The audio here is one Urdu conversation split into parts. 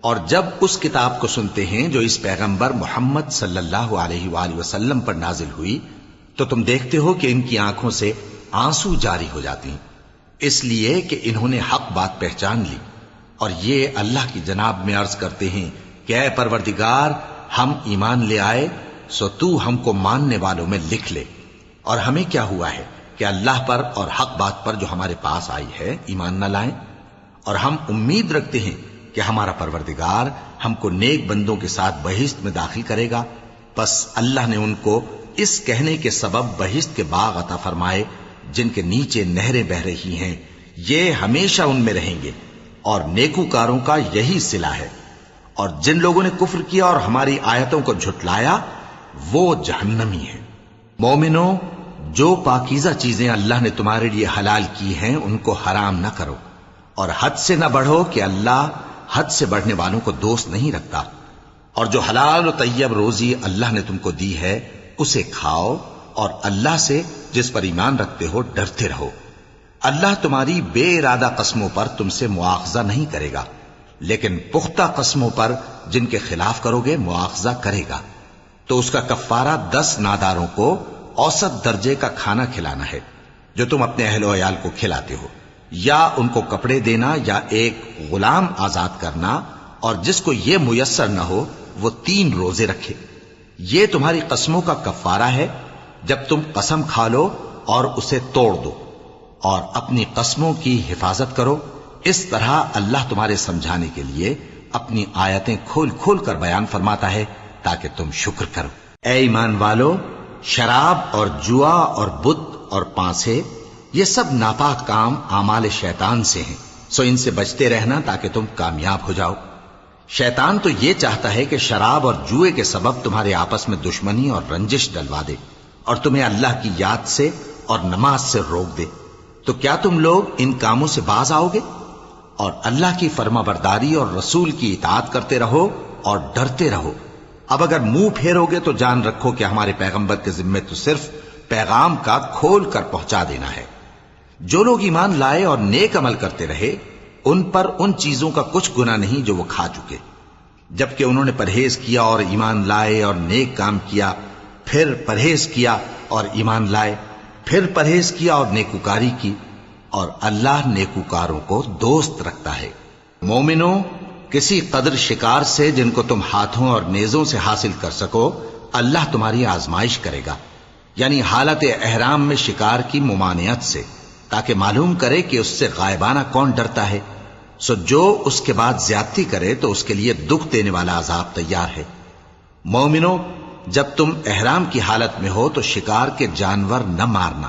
اور جب اس کتاب کو سنتے ہیں جو اس پیغمبر محمد صلی اللہ علیہ وآلہ وسلم پر نازل ہوئی تو تم دیکھتے ہو کہ ان کی آنکھوں سے آنسو جاری ہو جاتی ہیں، اس لیے کہ انہوں نے حق بات پہچان لی، اور یہ اللہ کی جناب میں عرض کرتے ہیں کہ اے پروردگار، ہم ایمان لے آئے سو تو ہم کو ماننے والوں میں لکھ لے، اور ہمیں کیا ہوا ہے کہ اللہ پر اور حق بات پر جو ہمارے پاس آئی ہے ایمان نہ لائیں، اور ہم امید رکھتے ہیں کہ ہمارا پروردگار ہم کو نیک بندوں کے ساتھ بہشت میں داخل کرے گا۔ پس اللہ نے ان کو اس کہنے کے سبب بہشت کے باغ عطا فرمائے جن کے نیچے نہریں بہ رہی ہیں، یہ ہمیشہ ان میں رہیں گے، اور نیکوکاروں کا یہی صلہ ہے۔ اور جن لوگوں نے کفر کیا اور ہماری آیتوں کو جھٹلایا وہ جہنمی ہیں۔ مومنوں، جو پاکیزہ چیزیں اللہ نے تمہارے لیے حلال کی ہیں ان کو حرام نہ کرو، اور حد سے نہ بڑھو کہ اللہ حد سے بڑھنے والوں کو دوست نہیں رکھتا، اور جو حلال و طیب روزی اللہ نے تم کو دی ہے اسے کھاؤ، اور اللہ سے جس پر ایمان رکھتے ہو ڈرتے رہو۔ اللہ تمہاری بے ارادہ قسموں پر تم سے مواخذہ نہیں کرے گا، لیکن پختہ قسموں پر جن کے خلاف کرو گے مواخذہ کرے گا، تو اس کا کفارہ 10 ناداروں کو اوسط درجے کا کھانا کھلانا ہے جو تم اپنے اہل و عیال کو کھلاتے ہو، یا ان کو کپڑے دینا یا ایک غلام آزاد کرنا، اور جس کو یہ میسر نہ ہو وہ 3 روزے رکھے۔ یہ تمہاری قسموں کا کفارہ ہے جب تم قسم کھا لو اور اسے توڑ دو، اور اپنی قسموں کی حفاظت کرو۔ اس طرح اللہ تمہارے سمجھانے کے لیے اپنی آیتیں کھول کھول کر بیان فرماتا ہے تاکہ تم شکر کرو۔ اے ایمان والو، شراب اور جوا اور بت اور پانسے یہ سب ناپاک کام اعمال شیطان سے ہیں، سو ان سے بچتے رہنا تاکہ تم کامیاب ہو جاؤ۔ شیطان تو یہ چاہتا ہے کہ شراب اور جوئے کے سبب تمہارے آپس میں دشمنی اور رنجش ڈلوا دے، اور تمہیں اللہ کی یاد سے اور نماز سے روک دے۔ تو کیا تم لوگ ان کاموں سے باز آؤ گے؟ اور اللہ کی فرما برداری اور رسول کی اطاعت کرتے رہو اور ڈرتے رہو۔ اب اگر منہ پھیرو گے تو جان رکھو کہ ہمارے پیغمبر کے ذمے تو صرف پیغام کا کھول کر پہنچا دینا ہے۔ جو لوگ ایمان لائے اور نیک عمل کرتے رہے ان پر ان چیزوں کا کچھ گناہ نہیں جو وہ کھا چکے، جبکہ انہوں نے پرہیز کیا اور ایمان لائے اور نیک کام کیا، پھر پرہیز کیا اور ایمان لائے، پھر پرہیز کیا اور نیکوکاری کی، اور اللہ نیکوکاروں کو دوست رکھتا ہے۔ مومنوں، کسی قدر شکار سے جن کو تم ہاتھوں اور نیزوں سے حاصل کر سکو اللہ تمہاری آزمائش کرے گا، یعنی حالت احرام میں شکار کی ممانعت سے، تاکہ معلوم کرے کہ اس سے غائبانہ کون ڈرتا ہے۔ سو جو اس کے بعد زیادتی کرے تو اس کے لیے دکھ دینے والا عذاب تیار ہے۔ مومنوں، جب تم احرام کی حالت میں ہو تو شکار کے جانور نہ مارنا،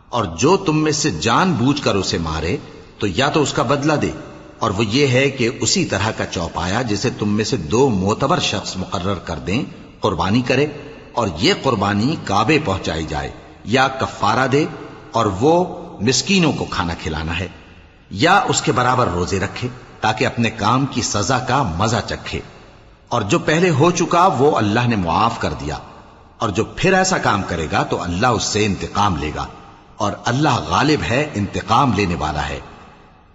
اور جو تم میں سے جان بوجھ کر اسے مارے تو یا تو اس کا بدلہ دے، اور وہ یہ ہے کہ اسی طرح کا چوپایا جسے تم میں سے 2 معتبر شخص مقرر کر دیں قربانی کرے، اور یہ قربانی کعبے پہنچائی جائے، یا کفارہ دے اور وہ مسکینوں کو کھانا کھلانا ہے، یا اس کے برابر روزے رکھے تاکہ اپنے کام کی سزا کا مزہ چکھے، اور جو پہلے ہو چکا وہ اللہ نے معاف کر دیا، اور جو پھر ایسا کام کرے گا تو اللہ اس سے انتقام لے گا، اور اللہ غالب ہے، انتقام لینے والا ہے۔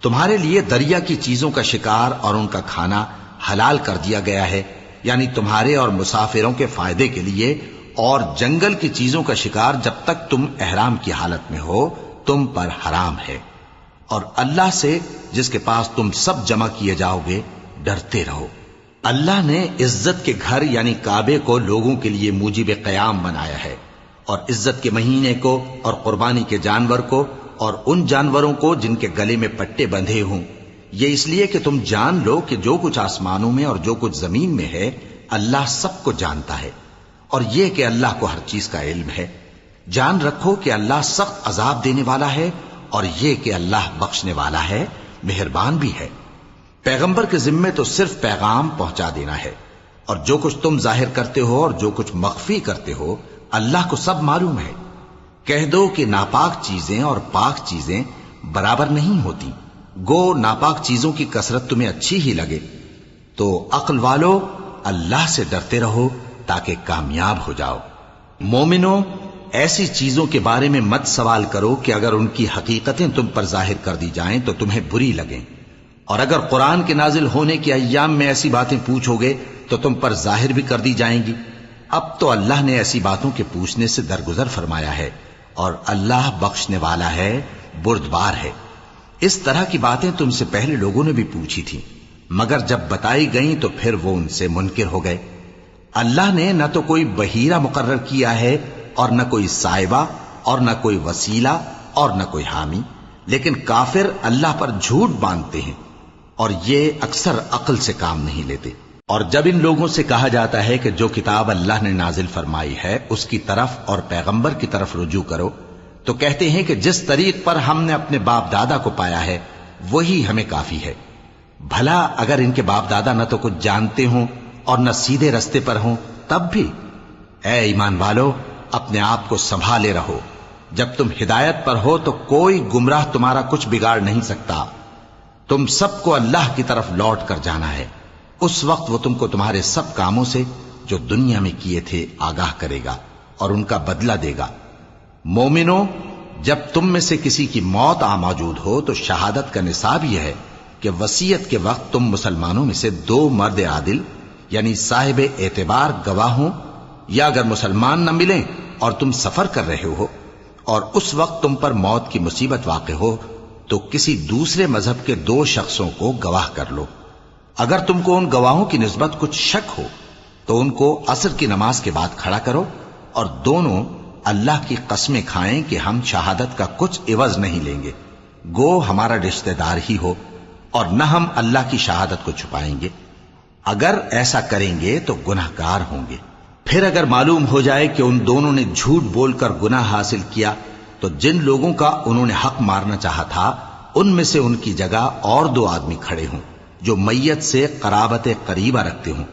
تمہارے لیے دریا کی چیزوں کا شکار اور ان کا کھانا حلال کر دیا گیا ہے، یعنی تمہارے اور مسافروں کے فائدے کے لیے، اور جنگل کی چیزوں کا شکار جب تک تم احرام کی حالت میں ہو تم پر حرام ہے، اور اللہ سے جس کے پاس تم سب جمع کیے جاؤ گے ڈرتے رہو۔ اللہ نے عزت کے گھر یعنی کعبے کو لوگوں کے لیے موجب قیام بنایا ہے، اور عزت کے مہینے کو اور قربانی کے جانور کو اور ان جانوروں کو جن کے گلے میں پٹے بندھے ہوں، یہ اس لیے کہ تم جان لو کہ جو کچھ آسمانوں میں اور جو کچھ زمین میں ہے اللہ سب کو جانتا ہے، اور یہ کہ اللہ کو ہر چیز کا علم ہے۔ جان رکھو کہ اللہ سخت عذاب دینے والا ہے، اور یہ کہ اللہ بخشنے والا ہے، مہربان بھی ہے۔ پیغمبر کے ذمے تو صرف پیغام پہنچا دینا ہے، اور جو کچھ تم ظاہر کرتے ہو اور جو کچھ مخفی کرتے ہو اللہ کو سب معلوم ہے۔ کہہ دو کہ ناپاک چیزیں اور پاک چیزیں برابر نہیں ہوتی، گو ناپاک چیزوں کی کثرت تمہیں اچھی ہی لگے، تو عقل والو اللہ سے ڈرتے رہو تاکہ کامیاب ہو جاؤ۔ مومنوں، ایسی چیزوں کے بارے میں مت سوال کرو کہ اگر ان کی حقیقتیں تم پر ظاہر کر دی جائیں تو تمہیں بری لگیں، اور اگر قرآن کے نازل ہونے کے ایام میں ایسی باتیں پوچھو گے تو تم پر ظاہر بھی کر دی جائیں گی۔ اب تو اللہ نے ایسی باتوں کے پوچھنے سے درگزر فرمایا ہے، اور اللہ بخشنے والا ہے، بردبار ہے۔ اس طرح کی باتیں تم سے پہلے لوگوں نے بھی پوچھی تھیں، مگر جب بتائی گئیں تو پھر وہ ان سے منکر ہو گئے۔ اللہ نے نہ تو کوئی بحیرہ مقرر کیا ہے، اور نہ کوئی سائبہ، اور نہ کوئی وسیلہ، اور نہ کوئی حامی، لیکن کافر اللہ پر جھوٹ باندھتے ہیں، اور یہ اکثر عقل سے کام نہیں لیتے۔ اور جب ان لوگوں سے کہا جاتا ہے کہ جو کتاب اللہ نے نازل فرمائی ہے اس کی طرف اور پیغمبر کی طرف رجوع کرو، تو کہتے ہیں کہ جس طریق پر ہم نے اپنے باپ دادا کو پایا ہے وہی ہمیں کافی ہے۔ بھلا اگر ان کے باپ دادا نہ تو کچھ جانتے ہوں اور نہ سیدھے رستے پر ہوں تب بھی؟ اے ایمان والو، اپنے آپ کو سنبھالے رہو، جب تم ہدایت پر ہو تو کوئی گمراہ تمہارا کچھ بگاڑ نہیں سکتا۔ تم سب کو اللہ کی طرف لوٹ کر جانا ہے، اس وقت وہ تم کو تمہارے سب کاموں سے جو دنیا میں کیے تھے آگاہ کرے گا اور ان کا بدلہ دے گا۔ مومنو، جب تم میں سے کسی کی موت آ موجود ہو تو شہادت کا نصاب یہ ہے کہ وصیت کے وقت تم مسلمانوں میں سے 2 مرد عادل یعنی صاحب اعتبار گواہ ہوں، یا اگر مسلمان نہ ملیں اور تم سفر کر رہے ہو اور اس وقت تم پر موت کی مصیبت واقع ہو تو کسی دوسرے مذہب کے 2 شخصوں کو گواہ کر لو۔ اگر تم کو ان گواہوں کی نسبت کچھ شک ہو تو ان کو عصر کی نماز کے بعد کھڑا کرو، اور دونوں اللہ کی قسمیں کھائیں کہ ہم شہادت کا کچھ عوض نہیں لیں گے، گو ہمارا رشتہ دار ہی ہو، اور نہ ہم اللہ کی شہادت کو چھپائیں گے۔ اگر ایسا کریں گے تو گناہ گار ہوں گے۔ پھر اگر معلوم ہو جائے کہ ان دونوں نے جھوٹ بول کر گناہ حاصل کیا تو جن لوگوں کا انہوں نے حق مارنا چاہا تھا ان میں سے ان کی جگہ اور 2 آدمی کھڑے ہوں جو میت سے قرابت قریبہ رکھتے ہوں،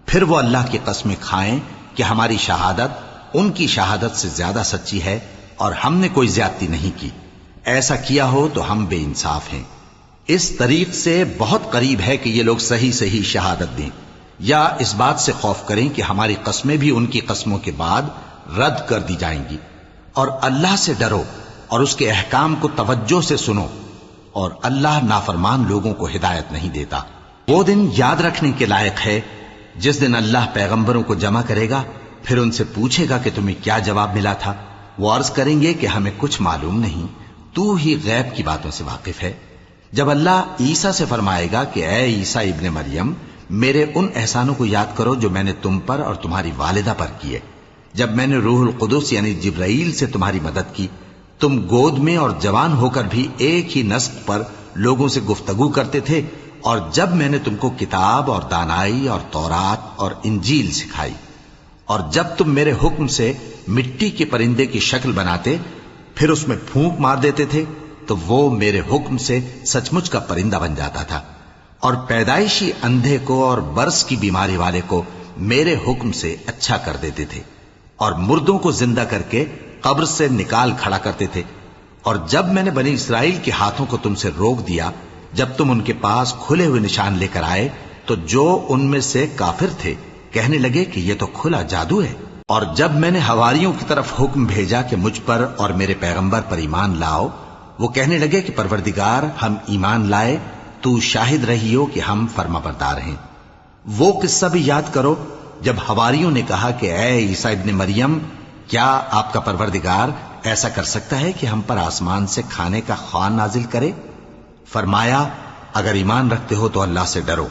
پھر وہ اللہ کی قسمیں کھائیں کہ ہماری شہادت ان کی شہادت سے زیادہ سچی ہے اور ہم نے کوئی زیادتی نہیں کی۔ ایسا کیا ہو تو ہم بے انصاف ہیں۔ اس طریق سے بہت قریب ہے کہ یہ لوگ صحیح صحیح شہادت دیں، یا اس بات سے خوف کریں کہ ہماری قسمیں بھی ان کی قسموں کے بعد رد کر دی جائیں گی۔ اور اللہ سے ڈرو اور اس کے احکام کو توجہ سے سنو، اور اللہ نافرمان لوگوں کو ہدایت نہیں دیتا۔ وہ دن یاد رکھنے کے لائق ہے جس دن اللہ پیغمبروں کو جمع کرے گا، پھر ان سے پوچھے گا کہ تمہیں کیا جواب ملا تھا۔ وہ عرض کریں گے کہ ہمیں کچھ معلوم نہیں، تو ہی غیب کی باتوں سے واقف ہے۔ جب اللہ عیسیٰ سے فرمائے گا کہ اے عیسیٰ ابن مریم، میرے ان احسانوں کو یاد کرو جو میں نے تم پر اور تمہاری والدہ پر کیے، جب میں نے روح القدس یعنی جبرائیل سے تمہاری مدد کی، تم گود میں اور جوان ہو کر بھی ایک ہی نسق پر لوگوں سے گفتگو کرتے تھے، اور جب میں نے تم کو کتاب اور دانائی اور تورات اور انجیل سکھائی، اور جب تم میرے حکم سے مٹی کے پرندے کی شکل بناتے پھر اس میں پھونک مار دیتے تھے تو وہ میرے حکم سے سچ مچ کا پرندہ بن جاتا تھا، اور پیدائشی اندھے کو اور برس کی بیماری والے کو میرے حکم سے اچھا کر دیتے تھے، اور مردوں کو زندہ کر کے قبر سے نکال کھڑا کرتے تھے۔ اور جب میں نے بنی اسرائیل کے ہاتھوں کو تم سے روک دیا جب تم ان کے پاس کھلے ہوئے نشان لے کر آئے تو جو ان میں سے کافر تھے کہنے لگے کہ یہ تو کھلا جادو ہے۔ اور جب میں نے حواریوں کی طرف حکم بھیجا کہ مجھ پر اور میرے پیغمبر پر ایمان لاؤ، وہ کہنے لگے کہ پروردگار ہم ایمان لائے، تو شاہد رہی ہو کہ ہم فرما بردار ہیں۔ وہ قصہ بھی یاد کرو جب حواریوں نے کہا کہ اے عیسیٰ ابن مریم، کیا آپ کا پروردگار ایسا کر سکتا ہے کہ ہم پر آسمان سے کھانے کا خوان نازل کرے؟ فرمایا اگر ایمان رکھتے ہو تو اللہ سے ڈرو۔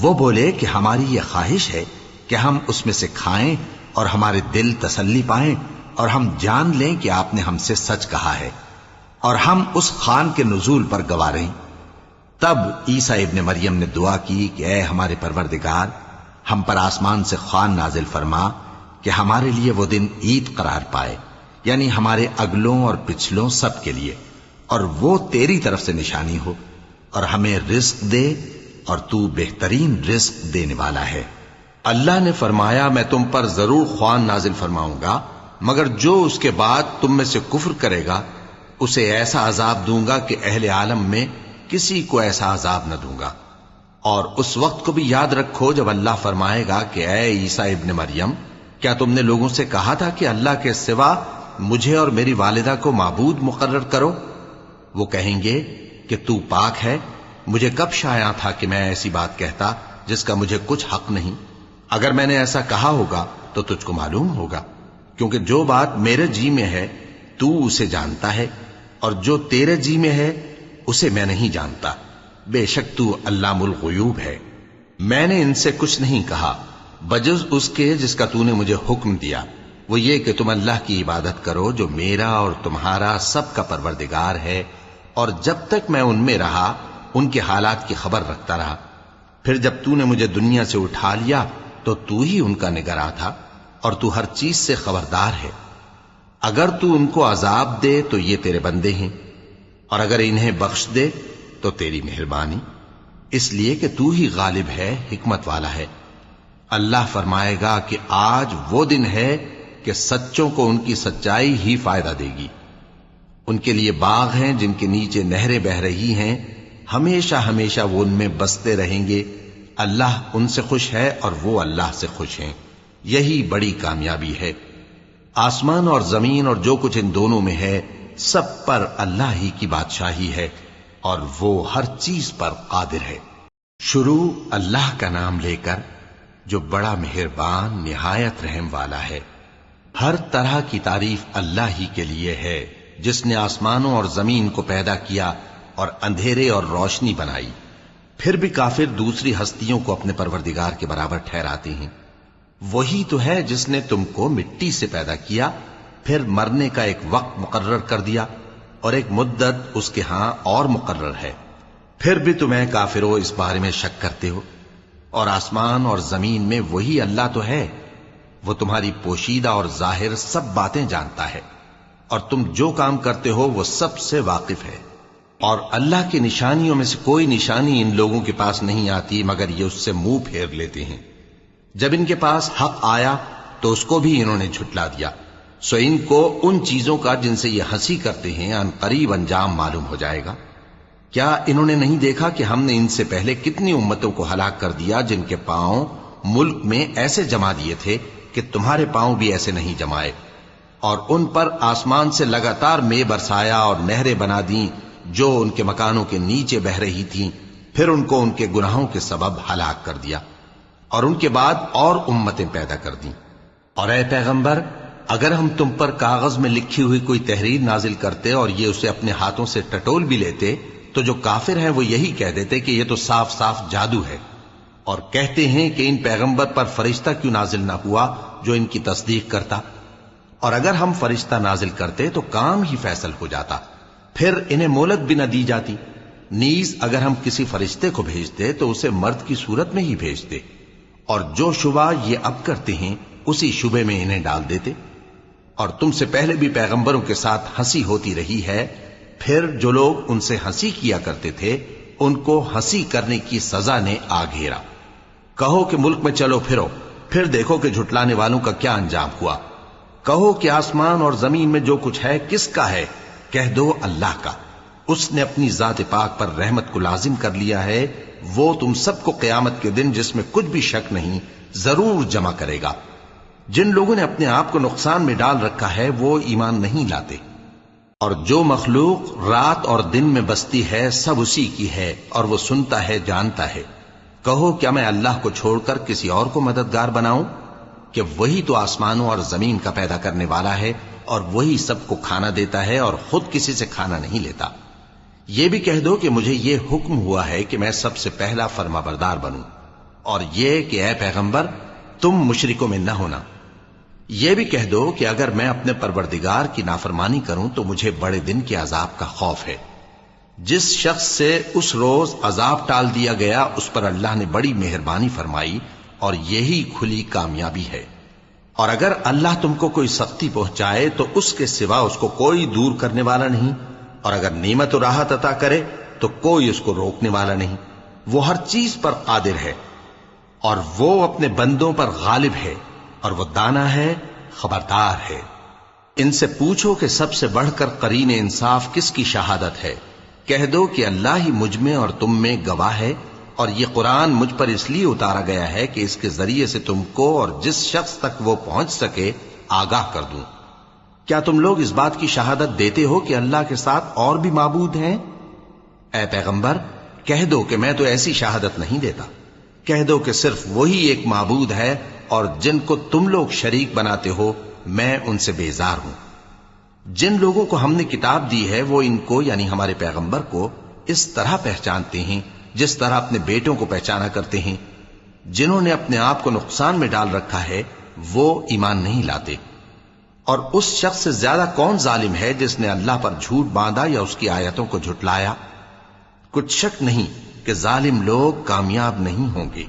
وہ بولے کہ ہماری یہ خواہش ہے کہ ہم اس میں سے کھائیں اور ہمارے دل تسلی پائیں اور ہم جان لیں کہ آپ نے ہم سے سچ کہا ہے اور ہم اس خوان کے نزول پر گواہ رہیں۔ تب عیسیٰ ابن مریم نے دعا کی کہ اے ہمارے پروردگار، ہم پر آسمان سے خوان نازل فرما کہ ہمارے لیے وہ دن عید قرار پائے، یعنی ہمارے اگلوں اور پچھلوں سب کے لیے، اور وہ تیری طرف سے نشانی ہو، اور ہمیں رزق دے اور تو بہترین رزق دینے والا ہے۔ اللہ نے فرمایا میں تم پر ضرور خوان نازل فرماؤں گا، مگر جو اس کے بعد تم میں سے کفر کرے گا اسے ایسا عذاب دوں گا کہ اہل عالم میں کسی کو ایسا عذاب نہ دوں گا۔ اور اس وقت کو بھی یاد رکھو جب اللہ فرمائے گا کہ اے عیسیٰ ابن مریم، کیا تم نے لوگوں سے کہا تھا کہ اللہ کے سوا مجھے اور میری والدہ کو معبود مقرر کرو؟ وہ کہیں گے کہ تو پاک ہے، مجھے کب شایع تھا کہ میں ایسی بات کہتا جس کا مجھے کچھ حق نہیں؟ اگر میں نے ایسا کہا ہوگا تو تجھ کو معلوم ہوگا، کیونکہ جو بات میرے جی میں ہے تو اسے جانتا ہے، اور جو تیرے جی میں ہے اسے میں نہیں جانتا۔ بے شک تو علام الغیوب ہے۔ میں نے ان سے کچھ نہیں کہا بجز اس کے جس کا تو نے مجھے حکم دیا، وہ یہ کہ تم اللہ کی عبادت کرو جو میرا اور تمہارا سب کا پروردگار ہے، اور جب تک میں ان میں رہا ان کے حالات کی خبر رکھتا رہا۔ پھر جب تو نے مجھے دنیا سے اٹھا لیا تو تو ہی ان کا نگراں تھا، اور تو ہر چیز سے خبردار ہے۔ اگر تو ان کو عذاب دے تو یہ تیرے بندے ہیں، اور اگر انہیں بخش دے تو تیری مہربانی، اس لیے کہ تو ہی غالب ہے، حکمت والا ہے۔ اللہ فرمائے گا کہ آج وہ دن ہے کہ سچوں کو ان کی سچائی ہی فائدہ دے گی۔ ان کے لیے باغ ہیں جن کے نیچے نہریں بہ رہی ہیں، ہمیشہ ہمیشہ وہ ان میں بستے رہیں گے۔ اللہ ان سے خوش ہے اور وہ اللہ سے خوش ہیں، یہی بڑی کامیابی ہے۔ آسمان اور زمین اور جو کچھ ان دونوں میں ہے سب پر اللہ ہی کی بادشاہی ہے، اور وہ ہر چیز پر قادر ہے۔ شروع اللہ کا نام لے کر جو بڑا مہربان نہایت رحم والا ہے۔ ہر طرح کی تعریف اللہ ہی کے لیے ہے، جس نے آسمانوں اور زمین کو پیدا کیا اور اندھیرے اور روشنی بنائی۔ پھر بھی کافر دوسری ہستیوں کو اپنے پروردگار کے برابر ٹھہراتے ہیں۔ وہی تو ہے جس نے تم کو مٹی سے پیدا کیا، پھر مرنے کا ایک وقت مقرر کر دیا، اور ایک مدت اس کے ہاں اور مقرر ہے۔ پھر بھی تمہیں کافروں اس بارے میں شک کرتے ہو، اور آسمان اور زمین میں وہی اللہ تو ہے، وہ تمہاری پوشیدہ اور ظاہر سب باتیں جانتا ہے، اور تم جو کام کرتے ہو وہ سب سے واقف ہے۔ اور اللہ کی نشانیوں میں سے کوئی نشانی ان لوگوں کے پاس نہیں آتی مگر یہ اس سے منہ پھیر لیتے ہیں۔ جب ان کے پاس حق آیا تو اس کو بھی انہوں نے جھٹلا دیا، سو ان کو ان چیزوں کا جن سے یہ ہنسی کرتے ہیں ان قریب انجام معلوم ہو جائے گا۔ کیا انہوں نے نہیں دیکھا کہ ہم نے ان سے پہلے کتنی امتوں کو ہلاک کر دیا جن کے پاؤں ملک میں ایسے جما دیے تھے کہ تمہارے پاؤں بھی ایسے نہیں جمائے، اور ان پر آسمان سے لگاتار مے برسایا اور نہریں بنا دیں جو ان کے مکانوں کے نیچے بہ رہی تھیں، پھر ان کو ان کے گناہوں کے سبب ہلاک کر دیا، اور ان کے بعد اور امتیں پیدا کر دیں۔ اور اے پیغمبر، اگر ہم تم پر کاغذ میں لکھی ہوئی کوئی تحریر نازل کرتے اور یہ اسے اپنے ہاتھوں سے ٹٹول بھی لیتے تو جو کافر ہیں وہ یہی کہہ دیتے کہ یہ تو صاف صاف جادو ہے، اور کہتے ہیں کہ ان پیغمبر پر فرشتہ کیوں نازل نہ ہوا جو ان کی تصدیق کرتا، اور اگر ہم فرشتہ نازل کرتے تو کام ہی فیصل ہو جاتا، پھر انہیں مہلت بھی نہ دی جاتی۔ نیز اگر ہم کسی فرشتے کو بھیجتے تو اسے مرد کی صورت میں ہی بھیجتے، اور جو شبہ یہ اب کرتے ہیں اسی شبے میں انہیں ڈال دیتے۔ اور تم سے پہلے بھی پیغمبروں کے ساتھ ہنسی ہوتی رہی ہے، پھر جو لوگ ان سے ہنسی کیا کرتے تھے ان کو ہنسی کرنے کی سزا نے آ گھیرا۔ کہو کہ ملک میں چلو پھرو، پھر دیکھو کہ جھٹلانے والوں کا کیا انجام ہوا۔ کہو کہ آسمان اور زمین میں جو کچھ ہے کس کا ہے؟ کہہ دو اللہ کا۔ اس نے اپنی ذات پاک پر رحمت کو لازم کر لیا ہے، وہ تم سب کو قیامت کے دن جس میں کچھ بھی شک نہیں ضرور جمع کرے گا۔ جن لوگوں نے اپنے آپ کو نقصان میں ڈال رکھا ہے وہ ایمان نہیں لاتے، اور جو مخلوق رات اور دن میں بستی ہے سب اسی کی ہے، اور وہ سنتا ہے جانتا ہے۔ کہو کیا میں اللہ کو چھوڑ کر کسی اور کو مددگار بناؤں؟ کہ وہی تو آسمانوں اور زمین کا پیدا کرنے والا ہے، اور وہی سب کو کھانا دیتا ہے اور خود کسی سے کھانا نہیں لیتا۔ یہ بھی کہہ دو کہ مجھے یہ حکم ہوا ہے کہ میں سب سے پہلا فرما بردار بنوں، اور یہ کہ اے پیغمبر تم مشرکوں میں نہ ہونا۔ یہ بھی کہہ دو کہ اگر میں اپنے پروردگار کی نافرمانی کروں تو مجھے بڑے دن کے عذاب کا خوف ہے۔ جس شخص سے اس روز عذاب ٹال دیا گیا اس پر اللہ نے بڑی مہربانی فرمائی، اور یہی کھلی کامیابی ہے۔ اور اگر اللہ تم کو کوئی سختی پہنچائے تو اس کے سوا اس کو کوئی دور کرنے والا نہیں، اور اگر نعمت و راحت عطا کرے تو کوئی اس کو روکنے والا نہیں۔ وہ ہر چیز پر قادر ہے، اور وہ اپنے بندوں پر غالب ہے، اور وہ دانا ہے، خبردار ہے۔ ان سے پوچھو کہ سب سے بڑھ کر قرین انصاف کس کی شہادت ہے؟ کہہ دو کہ اللہ ہی مجھ میں اور تم میں گواہ ہے، اور یہ قرآن مجھ پر اس لیے اتارا گیا ہے کہ اس کے ذریعے سے تم کو اور جس شخص تک وہ پہنچ سکے آگاہ کر دوں۔ کیا تم لوگ اس بات کی شہادت دیتے ہو کہ اللہ کے ساتھ اور بھی معبود ہیں؟ اے پیغمبر کہہ دو کہ میں تو ایسی شہادت نہیں دیتا، کہہ دو کہ صرف وہی ایک معبود ہے اور جن کو تم لوگ شریک بناتے ہو میں ان سے بیزار ہوں۔ جن لوگوں کو ہم نے کتاب دی ہے وہ ان کو یعنی ہمارے پیغمبر کو اس طرح پہچانتے ہیں جس طرح اپنے بیٹوں کو پہچانا کرتے ہیں۔ جنہوں نے اپنے آپ کو نقصان میں ڈال رکھا ہے وہ ایمان نہیں لاتے۔ اور اس شخص سے زیادہ کون ظالم ہے جس نے اللہ پر جھوٹ باندھا یا اس کی آیتوں کو جھٹلایا؟ کچھ شک نہیں کہ ظالم لوگ کامیاب نہیں ہوں گے۔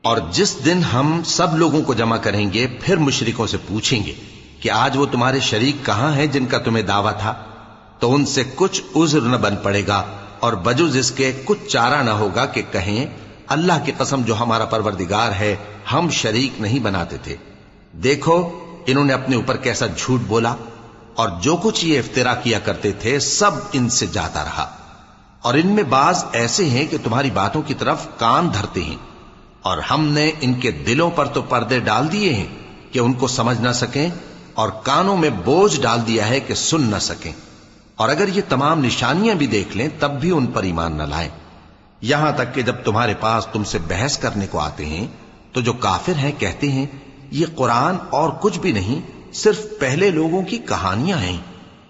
اور جس دن ہم سب لوگوں کو جمع کریں گے پھر مشرکوں سے پوچھیں گے کہ آج وہ تمہارے شریک کہاں ہیں جن کا تمہیں دعویٰ تھا، تو ان سے کچھ عذر نہ بن پڑے گا اور بجز اس کے کچھ چارہ نہ ہوگا کہ کہیں اللہ کی قسم جو ہمارا پروردگار ہے ہم شریک نہیں بناتے تھے۔ دیکھو انہوں نے اپنے اوپر کیسا جھوٹ بولا، اور جو کچھ یہ افترا کیا کرتے تھے سب ان سے جاتا رہا۔ اور ان میں بعض ایسے ہیں کہ تمہاری باتوں کی طرف کان دھرتے ہیں، اور ہم نے ان کے دلوں پر تو پردے ڈال دیے ہیں کہ ان کو سمجھ نہ سکیں، اور کانوں میں بوجھ ڈال دیا ہے کہ سن نہ سکیں، اور اگر یہ تمام نشانیاں بھی دیکھ لیں تب بھی ان پر ایمان نہ لائیں۔ یہاں تک کہ جب تمہارے پاس تم سے بحث کرنے کو آتے ہیں تو جو کافر ہیں کہتے ہیں یہ قرآن اور کچھ بھی نہیں، صرف پہلے لوگوں کی کہانیاں ہیں۔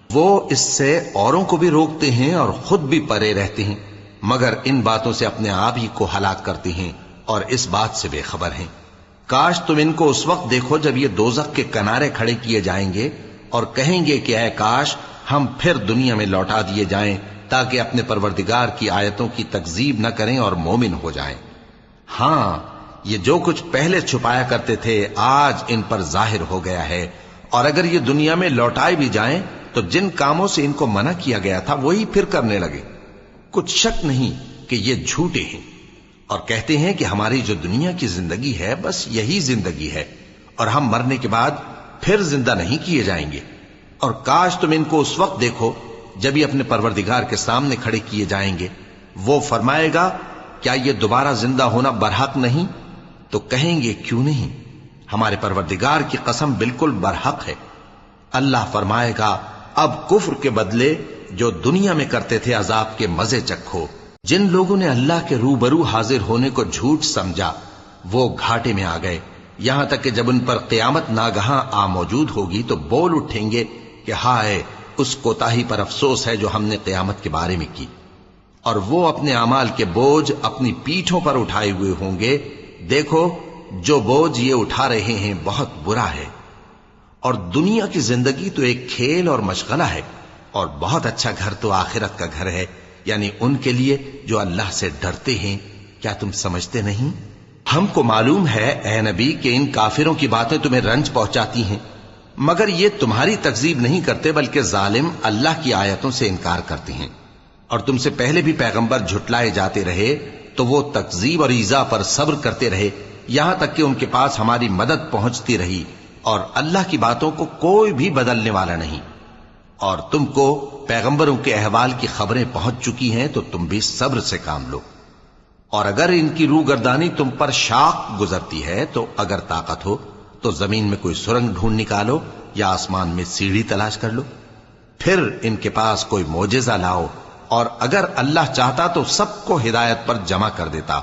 وہ اس سے اوروں کو بھی روکتے ہیں اور خود بھی پرے رہتے ہیں، مگر ان باتوں سے اپنے آپ ہی کو ہلاک کرتے ہیں اور اس بات سے بے خبر ہیں۔ کاش تم ان کو اس وقت دیکھو جب یہ دوزخ کے کنارے کھڑے کیے جائیں گے اور کہیں گے کہ اے کاش ہم پھر دنیا میں لوٹا دیے جائیں تاکہ اپنے پروردگار کی آیتوں کی تکذیب نہ کریں اور مومن ہو جائیں۔ ہاں یہ جو کچھ پہلے چھپایا کرتے تھے آج ان پر ظاہر ہو گیا ہے، اور اگر یہ دنیا میں لوٹائے بھی جائیں تو جن کاموں سے ان کو منع کیا گیا تھا وہی پھر کرنے لگے۔ کچھ شک نہیں کہ یہ جھوٹے ہیں، اور کہتے ہیں کہ ہماری جو دنیا کی زندگی ہے بس یہی زندگی ہے اور ہم مرنے کے بعد پھر زندہ نہیں کیے جائیں گے۔ اور کاش تم ان کو اس وقت دیکھو جب یہ اپنے پروردگار کے سامنے کھڑے کیے جائیں گے، وہ فرمائے گا کیا یہ دوبارہ زندہ ہونا برحق نہیں؟ تو کہیں گے کیوں نہیں، ہمارے پروردگار کی قسم بالکل برحق ہے۔ اللہ فرمائے گا اب کفر کے بدلے جو دنیا میں کرتے تھے عذاب کے مزے چکھو۔ جن لوگوں نے اللہ کے روبرو حاضر ہونے کو جھوٹ سمجھا وہ گھاٹے میں آ گئے، یہاں تک کہ جب ان پر قیامت ناگہاں آ موجود ہوگی تو بول اٹھیں گے کہ ہائے اس کوتاہی پر افسوس ہے جو ہم نے قیامت کے بارے میں کی، اور وہ اپنے اعمال کے بوجھ اپنی پیٹھوں پر اٹھائے ہوئے ہوں گے۔ دیکھو جو بوجھ یہ اٹھا رہے ہیں بہت برا ہے، اور دنیا کی زندگی تو ایک کھیل اور مشغلہ ہے، اور بہت اچھا گھر تو آخرت کا گھر ہے، یعنی ان کے لیے جو اللہ سے ڈرتے ہیں۔ کیا تم سمجھتے نہیں؟ ہم کو معلوم ہے اے نبی کہ ان کافروں کی باتیں تمہیں رنج پہنچاتی ہیں، مگر یہ تمہاری تکذیب نہیں کرتے بلکہ ظالم اللہ کی آیتوں سے انکار کرتے ہیں۔ اور تم سے پہلے بھی پیغمبر جھٹلائے جاتے رہے تو وہ تکذیب اور ایذا پر صبر کرتے رہے یہاں تک کہ ان کے پاس ہماری مدد پہنچتی رہی، اور اللہ کی باتوں کو کوئی بھی بدلنے والا نہیں۔ اور تم کو پیغمبروں کے احوال کی خبریں پہنچ چکی ہیں تو تم بھی صبر سے کام لو۔ اور اگر ان کی روگردانی تم پر شاق گزرتی ہے تو اگر طاقت ہو تو زمین میں کوئی سرنگ ڈھونڈ نکالو یا آسمان میں سیڑھی تلاش کر لو، پھر ان کے پاس کوئی معجزہ لاؤ، اور اگر اللہ چاہتا تو سب کو ہدایت پر جمع کر دیتا،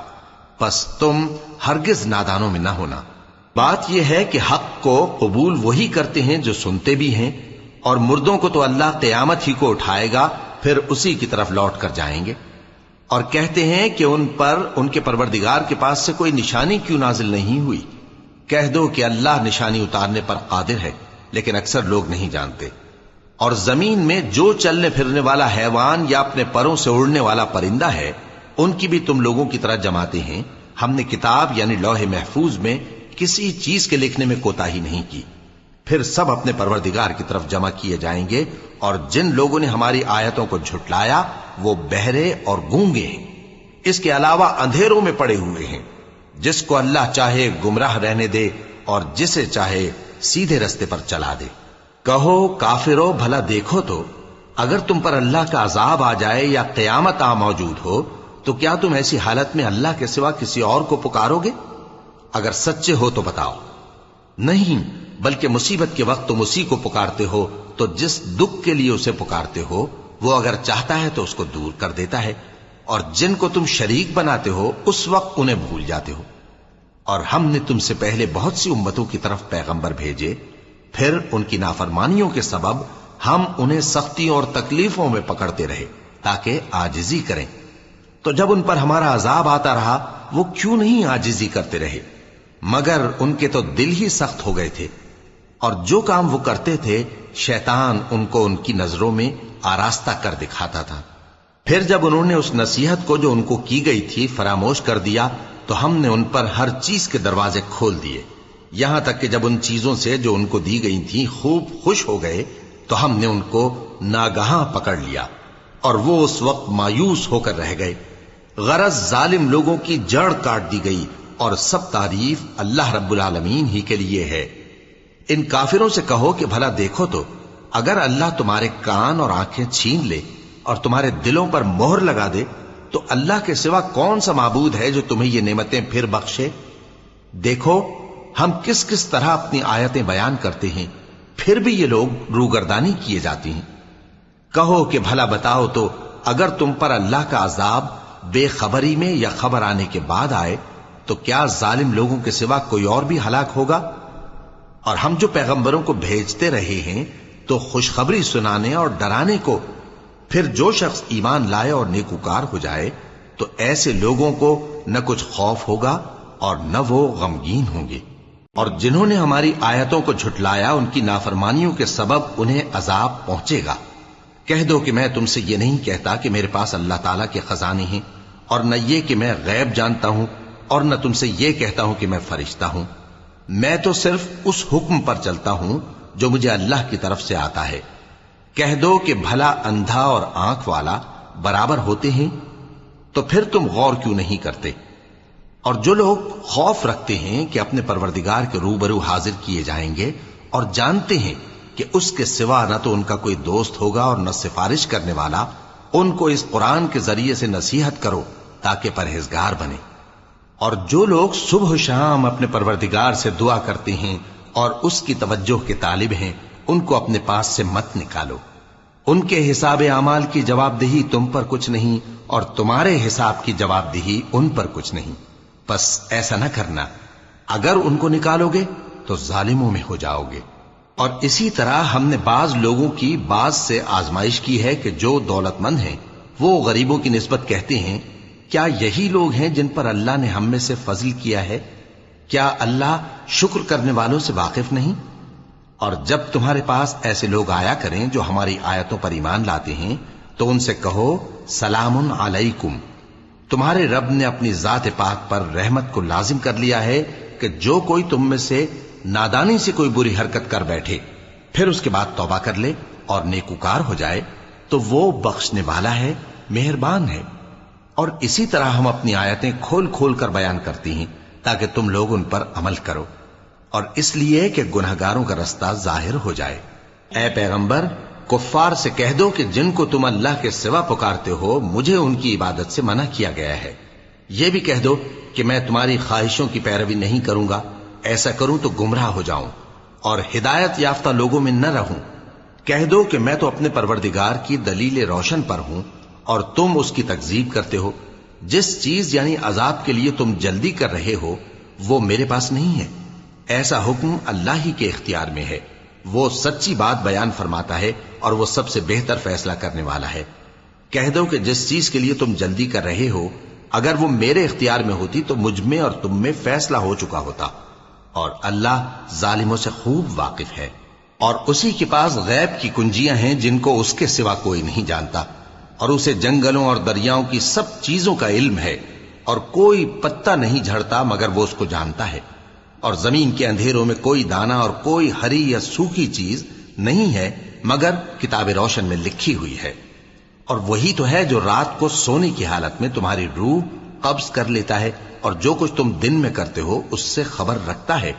پس تم ہرگز نادانوں میں نہ ہونا۔ بات یہ ہے کہ حق کو قبول وہی کرتے ہیں جو سنتے بھی ہیں، اور مردوں کو تو اللہ قیامت ہی کو اٹھائے گا پھر اسی کی طرف لوٹ کر جائیں گے۔ اور کہتے ہیں کہ ان پر ان کے پروردگار کے پاس سے کوئی نشانی کیوں نازل نہیں ہوئی؟ کہہ دو کہ اللہ نشانی اتارنے پر قادر ہے، لیکن اکثر لوگ نہیں جانتے۔ اور زمین میں جو چلنے پھرنے والا حیوان یا اپنے پروں سے اڑنے والا پرندہ ہے ان کی بھی تم لوگوں کی طرح جماتے ہیں۔ ہم نے کتاب یعنی لوح محفوظ میں کسی چیز کے لکھنے میں کوتاہی نہیں کی۔ پھر سب اپنے پروردگار کی طرف جمع کیے جائیں گے، اور جن لوگوں نے ہماری آیتوں کو جھٹلایا وہ بہرے اور گونگے ہیں، اس کے علاوہ اندھیروں میں پڑے ہوئے ہیں۔ جس کو اللہ چاہے گمراہ رہنے دے اور جسے چاہے سیدھے رستے پر چلا دے۔ کہو کافرو بھلا دیکھو تو اگر تم پر اللہ کا عذاب آ جائے یا قیامت آ موجود ہو تو کیا تم ایسی حالت میں اللہ کے سوا کسی اور کو پکارو گے؟ اگر سچے ہو تو بتاؤ۔ نہیں، بلکہ مصیبت کے وقت تم اسی کو پکارتے ہو، تو جس دکھ کے لیے اسے پکارتے ہو وہ اگر چاہتا ہے تو اس کو دور کر دیتا ہے، اور جن کو تم شریک بناتے ہو اس وقت انہیں بھول جاتے ہو۔ اور ہم نے تم سے پہلے بہت سی امتوں کی طرف پیغمبر بھیجے، پھر ان کی نافرمانیوں کے سبب ہم انہیں سختیوں اور تکلیفوں میں پکڑتے رہے تاکہ عاجزی کریں۔ تو جب ان پر ہمارا عذاب آتا رہا وہ کیوں نہیں عاجزی کرتے رہے، مگر ان کے تو دل ہی سخت ہو گئے تھے، اور جو کام وہ کرتے تھے شیطان ان کو ان کی نظروں میں آراستہ کر دکھاتا تھا۔ پھر جب انہوں نے اس نصیحت کو جو ان کو کی گئی تھی فراموش کر دیا تو ہم نے ان پر ہر چیز کے دروازے کھول دیے، یہاں تک کہ جب ان چیزوں سے جو ان کو دی گئی تھیں خوب خوش ہو گئے تو ہم نے ان کو ناگہاں پکڑ لیا، اور وہ اس وقت مایوس ہو کر رہ گئے۔ غرض ظالم لوگوں کی جڑ کاٹ دی گئی، اور سب تعریف اللہ رب العالمین ہی کے لیے ہے۔ ان کافروں سے کہو کہ بھلا دیکھو تو اگر اللہ تمہارے کان اور آنکھیں چھین لے اور تمہارے دلوں پر مہر لگا دے تو اللہ کے سوا کون سا معبود ہے جو تمہیں یہ نعمتیں پھر بخشے؟ دیکھو ہم کس کس طرح اپنی آیتیں بیان کرتے ہیں، پھر بھی یہ لوگ روگردانی کیے جاتی ہیں۔ کہو کہ بھلا بتاؤ تو اگر تم پر اللہ کا عذاب بے خبری میں یا خبر آنے کے بعد آئے تو کیا ظالم لوگوں کے سوا کوئی اور بھی ہلاک ہوگا؟ اور ہم جو پیغمبروں کو بھیجتے رہے ہیں تو خوشخبری سنانے اور ڈرانے کو، پھر جو شخص ایمان لائے اور نیکوکار ہو جائے تو ایسے لوگوں کو نہ کچھ خوف ہوگا اور نہ وہ غمگین ہوں گے۔ اور جنہوں نے ہماری آیتوں کو جھٹلایا ان کی نافرمانیوں کے سبب انہیں عذاب پہنچے گا۔ کہہ دو کہ میں تم سے یہ نہیں کہتا کہ میرے پاس اللہ تعالیٰ کے خزانے ہیں، اور نہ یہ کہ میں غیب جانتا ہوں، اور نہ تم سے یہ کہتا ہوں کہ میں فرشتہ ہوں۔ میں تو صرف اس حکم پر چلتا ہوں جو مجھے اللہ کی طرف سے آتا ہے۔ کہہ دو کہ بھلا اندھا اور آنکھ والا برابر ہوتے ہیں؟ تو پھر تم غور کیوں نہیں کرتے؟ اور جو لوگ خوف رکھتے ہیں کہ اپنے پروردگار کے روبرو حاضر کیے جائیں گے اور جانتے ہیں کہ اس کے سوا نہ تو ان کا کوئی دوست ہوگا اور نہ سفارش کرنے والا، ان کو اس قرآن کے ذریعے سے نصیحت کرو تاکہ پرہیزگار بنے۔ اور جو لوگ صبح و شام اپنے پروردگار سے دعا کرتے ہیں اور اس کی توجہ کے طالب ہیں ان کو اپنے پاس سے مت نکالو۔ ان کے حساب اعمال کی جواب دہی تم پر کچھ نہیں، اور تمہارے حساب کی جواب دہی ان پر کچھ نہیں۔ بس ایسا نہ کرنا، اگر ان کو نکالو گے تو ظالموں میں ہو جاؤ گے۔ اور اسی طرح ہم نے بعض لوگوں کی بعض سے آزمائش کی ہے کہ جو دولت مند ہیں وہ غریبوں کی نسبت کہتے ہیں کیا یہی لوگ ہیں جن پر اللہ نے ہم میں سے فضل کیا ہے؟ کیا اللہ شکر کرنے والوں سے واقف نہیں؟ اور جب تمہارے پاس ایسے لوگ آیا کریں جو ہماری آیتوں پر ایمان لاتے ہیں تو ان سے کہو سلام علیکم، تمہارے رب نے اپنی ذات پاک پر رحمت کو لازم کر لیا ہے کہ جو کوئی تم میں سے نادانی سے کوئی بری حرکت کر بیٹھے پھر اس کے بعد توبہ کر لے اور نیکوکار ہو جائے تو وہ بخشنے والا ہے، مہربان ہے۔ اور اسی طرح ہم اپنی آیتیں کھول کھول کر بیان کرتی ہیں تاکہ تم لوگ ان پر عمل کرو، اور اس لیے کہ گنہگاروں کا رستہ ظاہر ہو جائے۔ اے پیغمبر کفار سے کہہ دو کہ جن کو تم اللہ کے سوا پکارتے ہو مجھے ان کی عبادت سے منع کیا گیا ہے۔ یہ بھی کہہ دو کہ میں تمہاری خواہشوں کی پیروی نہیں کروں گا، ایسا کروں تو گمراہ ہو جاؤں اور ہدایت یافتہ لوگوں میں نہ رہوں۔ کہہ دو کہ میں تو اپنے پروردگار کی دلیل روشن پر ہوں اور تم اس کی تکذیب کرتے ہو۔ جس چیز یعنی عذاب کے لیے تم جلدی کر رہے ہو وہ میرے پاس نہیں ہے، ایسا حکم اللہ ہی کے اختیار میں ہے۔ وہ سچی بات بیان فرماتا ہے اور وہ سب سے بہتر فیصلہ کرنے والا ہے۔ کہہ دو کہ جس چیز کے لیے تم جلدی کر رہے ہو اگر وہ میرے اختیار میں ہوتی تو مجھ میں اور تم میں فیصلہ ہو چکا ہوتا، اور اللہ ظالموں سے خوب واقف ہے۔ اور اسی کے پاس غیب کی کنجیاں ہیں جن کو اس کے سوا کوئی نہیں جانتا، اور اسے جنگلوں اور دریاؤں کی سب چیزوں کا علم ہے، اور کوئی پتا نہیں جھڑتا مگر وہ اس کو جانتا ہے، اور زمین کے اندھیروں میں کوئی دانہ اور کوئی ہری یا سوکھی چیز نہیں ہے مگر کتاب روشن میں لکھی ہوئی ہے۔ اور وہی تو ہے جو رات کو سونے کی حالت میں تمہاری روح قبض کر لیتا ہے اور جو کچھ تم دن میں کرتے ہو اس سے خبر رکھتا ہے،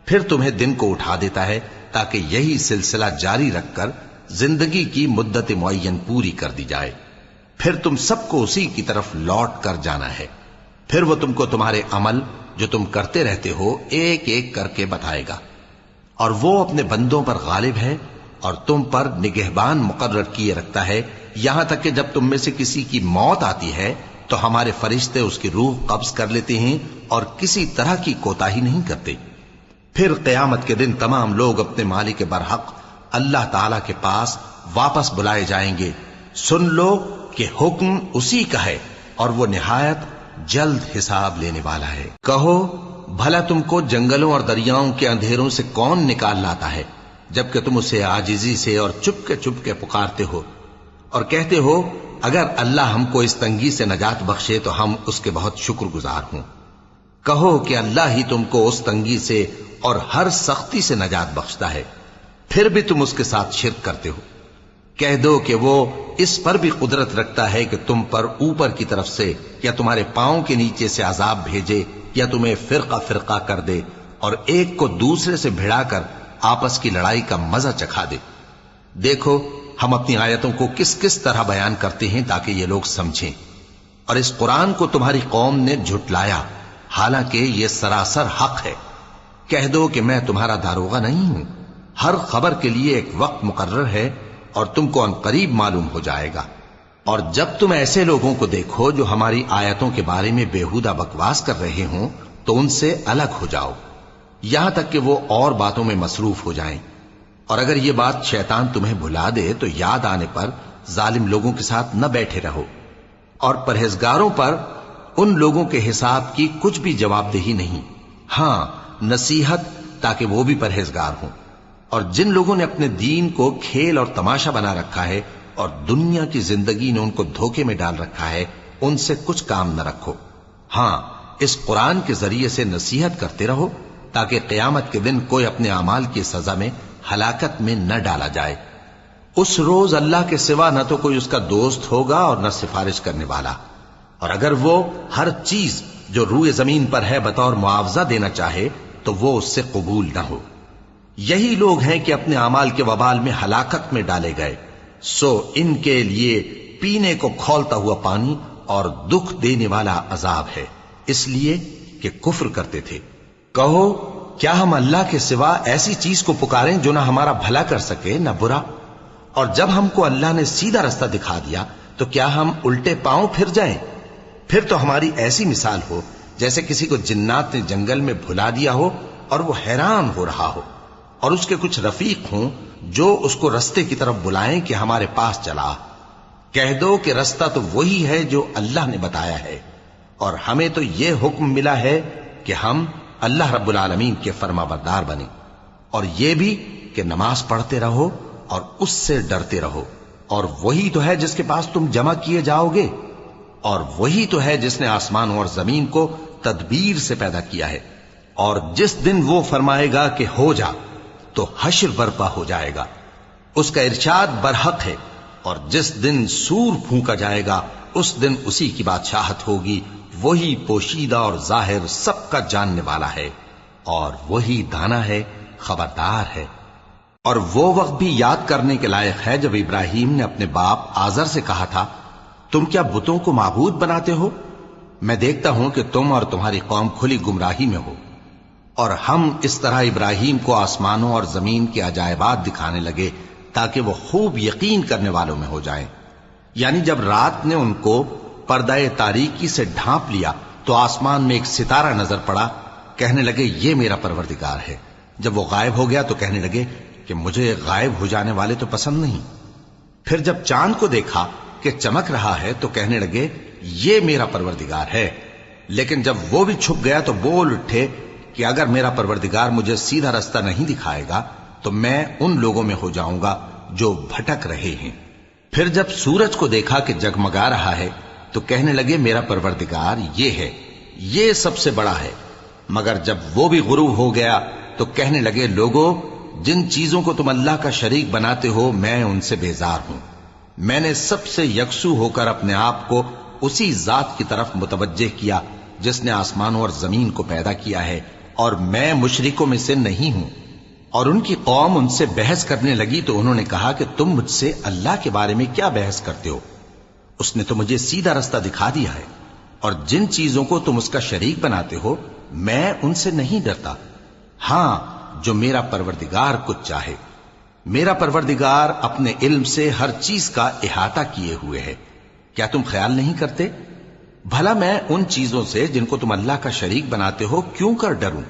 پھر تمہیں دن کو اٹھا دیتا ہے تاکہ یہی سلسلہ جاری رکھ کر زندگی کی مدت معین پوری کر دی جائے، پھر تم سب کو اسی کی طرف لوٹ کر جانا ہے۔ پھر وہ تم کو تمہارے عمل جو تم کرتے رہتے ہو ایک ایک کر کے بتائے گا، اور وہ اپنے بندوں پر غالب ہے اور تم پر نگہبان مقرر کیے رکھتا ہے یہاں تک کہ جب تم میں سے کسی کی موت آتی ہے تو ہمارے فرشتے اس کی روح قبض کر لیتے ہیں اور کسی طرح کی کوتاہی نہیں کرتے۔ پھر قیامت کے دن تمام لوگ اپنے مالک برحق اللہ تعالی کے پاس واپس بلائے جائیں گے۔ سن لو کہ حکم اسی کا ہے اور وہ نہایت جلد حساب لینے والا ہے۔ کہو بھلا تم کو جنگلوں اور دریاؤں کے اندھیروں سے کون نکال لاتا ہے جبکہ تم اسے عاجزی سے اور چپ کے پکارتے ہو اور کہتے ہو اگر اللہ ہم کو اس تنگی سے نجات بخشے تو ہم اس کے بہت شکر گزار ہوں۔ کہو کہ اللہ ہی تم کو اس تنگی سے اور ہر سختی سے نجات بخشتا ہے، پھر بھی تم اس کے ساتھ شرک کرتے ہو۔ کہہ دو کہ وہ اس پر بھی قدرت رکھتا ہے کہ تم پر اوپر کی طرف سے یا تمہارے پاؤں کے نیچے سے عذاب بھیجے یا تمہیں فرقہ فرقہ کر دے اور ایک کو دوسرے سے بھڑا کر آپس کی لڑائی کا مزہ چکھا دے۔ دیکھو ہم اپنی آیتوں کو کس کس طرح بیان کرتے ہیں تاکہ یہ لوگ سمجھیں، اور اس قرآن کو تمہاری قوم نے جھٹلایا حالانکہ یہ سراسر حق ہے۔ کہہ دو کہ میں تمہارا داروغہ نہیں ہوں، ہر خبر کے لیے ایک وقت مقرر ہے اور تم کو ان قریب معلوم ہو جائے گا۔ اور جب تم ایسے لوگوں کو دیکھو جو ہماری آیتوں کے بارے میں بےہودہ بکواس کر رہے ہوں تو ان سے الگ ہو جاؤ یہاں تک کہ وہ اور باتوں میں مصروف ہو جائیں، اور اگر یہ بات شیطان تمہیں بھلا دے تو یاد آنے پر ظالم لوگوں کے ساتھ نہ بیٹھے رہو، اور پرہیزگاروں پر ان لوگوں کے حساب کی کچھ بھی جواب دہی نہیں، ہاں نصیحت تاکہ وہ بھی پرہیزگار ہوں۔ اور جن لوگوں نے اپنے دین کو کھیل اور تماشا بنا رکھا ہے اور دنیا کی زندگی نے ان کو دھوکے میں ڈال رکھا ہے، ان سے کچھ کام نہ رکھو، ہاں اس قرآن کے ذریعے سے نصیحت کرتے رہو تاکہ قیامت کے دن کوئی اپنے اعمال کی سزا میں ہلاکت میں نہ ڈالا جائے۔ اس روز اللہ کے سوا نہ تو کوئی اس کا دوست ہوگا اور نہ سفارش کرنے والا، اور اگر وہ ہر چیز جو روئے زمین پر ہے بطور معاوضہ دینا چاہے تو وہ اس سے قبول نہ ہو۔ یہی لوگ ہیں کہ اپنے اعمال کے وبال میں ہلاکت میں ڈالے گئے، سو ان کے لیے پینے کو کھولتا ہوا پانی اور دکھ دینے والا عذاب ہے، اس لیے کہ کفر کرتے تھے۔ کہو کیا ہم اللہ کے سوا ایسی چیز کو پکاریں جو نہ ہمارا بھلا کر سکے نہ برا؟ اور جب ہم کو اللہ نے سیدھا رستہ دکھا دیا تو کیا ہم الٹے پاؤں پھر جائیں؟ پھر تو ہماری ایسی مثال ہو جیسے کسی کو جنات نے جنگل میں بھلا دیا ہو اور وہ حیران ہو رہا ہو، اور اس کے کچھ رفیق ہوں جو اس کو رستے کی طرف بلائیں کہ ہمارے پاس چلا۔ کہہ دو کہ رستہ تو وہی ہے جو اللہ نے بتایا ہے، اور ہمیں تو یہ حکم ملا ہے کہ ہم اللہ رب العالمین کے فرما بردار بنیں، اور یہ بھی کہ نماز پڑھتے رہو اور اس سے ڈرتے رہو، اور وہی تو ہے جس کے پاس تم جمع کیے جاؤ گے، اور وہی تو ہے جس نے آسمان اور زمین کو تدبیر سے پیدا کیا ہے، اور جس دن وہ فرمائے گا کہ ہو جا تو حشر برپا ہو جائے گا، اس کا ارشاد برحق ہے، اور جس دن سور پھونکا جائے گا اس دن اسی کی بادشاہت ہوگی، وہی پوشیدہ اور ظاہر سب کا جاننے والا ہے، اور وہی دانا ہے خبردار ہے۔ اور وہ وقت بھی یاد کرنے کے لائق ہے جب ابراہیم نے اپنے باپ آزر سے کہا تھا تم کیا بتوں کو معبود بناتے ہو؟ میں دیکھتا ہوں کہ تم اور تمہاری قوم کھلی گمراہی میں ہو۔ اور ہم اس طرح ابراہیم کو آسمانوں اور زمین کے عجائبات دکھانے لگے تاکہ وہ خوب یقین کرنے والوں میں ہو جائیں۔ یعنی جب رات نے ان کو پردہ تاریکی سے ڈھانپ لیا تو آسمان میں ایک ستارہ نظر پڑا، کہنے لگے یہ میرا پروردگار ہے۔ جب وہ غائب ہو گیا تو کہنے لگے کہ مجھے غائب ہو جانے والے تو پسند نہیں۔ پھر جب چاند کو دیکھا کہ چمک رہا ہے تو کہنے لگے یہ میرا پروردگار ہے۔ لیکن جب وہ بھی چھپ گیا تو بول اٹھے کہ اگر میرا پروردگار مجھے سیدھا رستہ نہیں دکھائے گا تو میں ان لوگوں میں ہو جاؤں گا جو بھٹک رہے ہیں۔ پھر جب سورج کو دیکھا کہ جگمگا رہا ہے تو کہنے لگے میرا پروردگار یہ ہے، یہ سب سے بڑا ہے۔ مگر جب وہ بھی غروب ہو گیا تو کہنے لگے لوگو جن چیزوں کو تم اللہ کا شریک بناتے ہو میں ان سے بیزار ہوں۔ میں نے سب سے یکسو ہو کر اپنے آپ کو اسی ذات کی طرف متوجہ کیا جس نے آسمانوں اور زمین کو پیدا کیا ہے، اور میں مشرکوں میں سے نہیں ہوں۔ اور ان کی قوم ان سے بحث کرنے لگی تو انہوں نے کہا کہ تم مجھ سے اللہ کے بارے میں کیا بحث کرتے ہو؟ اس نے تو مجھے سیدھا رستہ دکھا دیا ہے، اور جن چیزوں کو تم اس کا شریک بناتے ہو میں ان سے نہیں ڈرتا، ہاں جو میرا پروردگار کچھ چاہے۔ میرا پروردگار اپنے علم سے ہر چیز کا احاطہ کیے ہوئے ہے. کیا تم خیال نہیں کرتے؟ بھلا میں ان چیزوں سے جن کو تم اللہ کا شریک بناتے ہو کیوں کر ڈروں،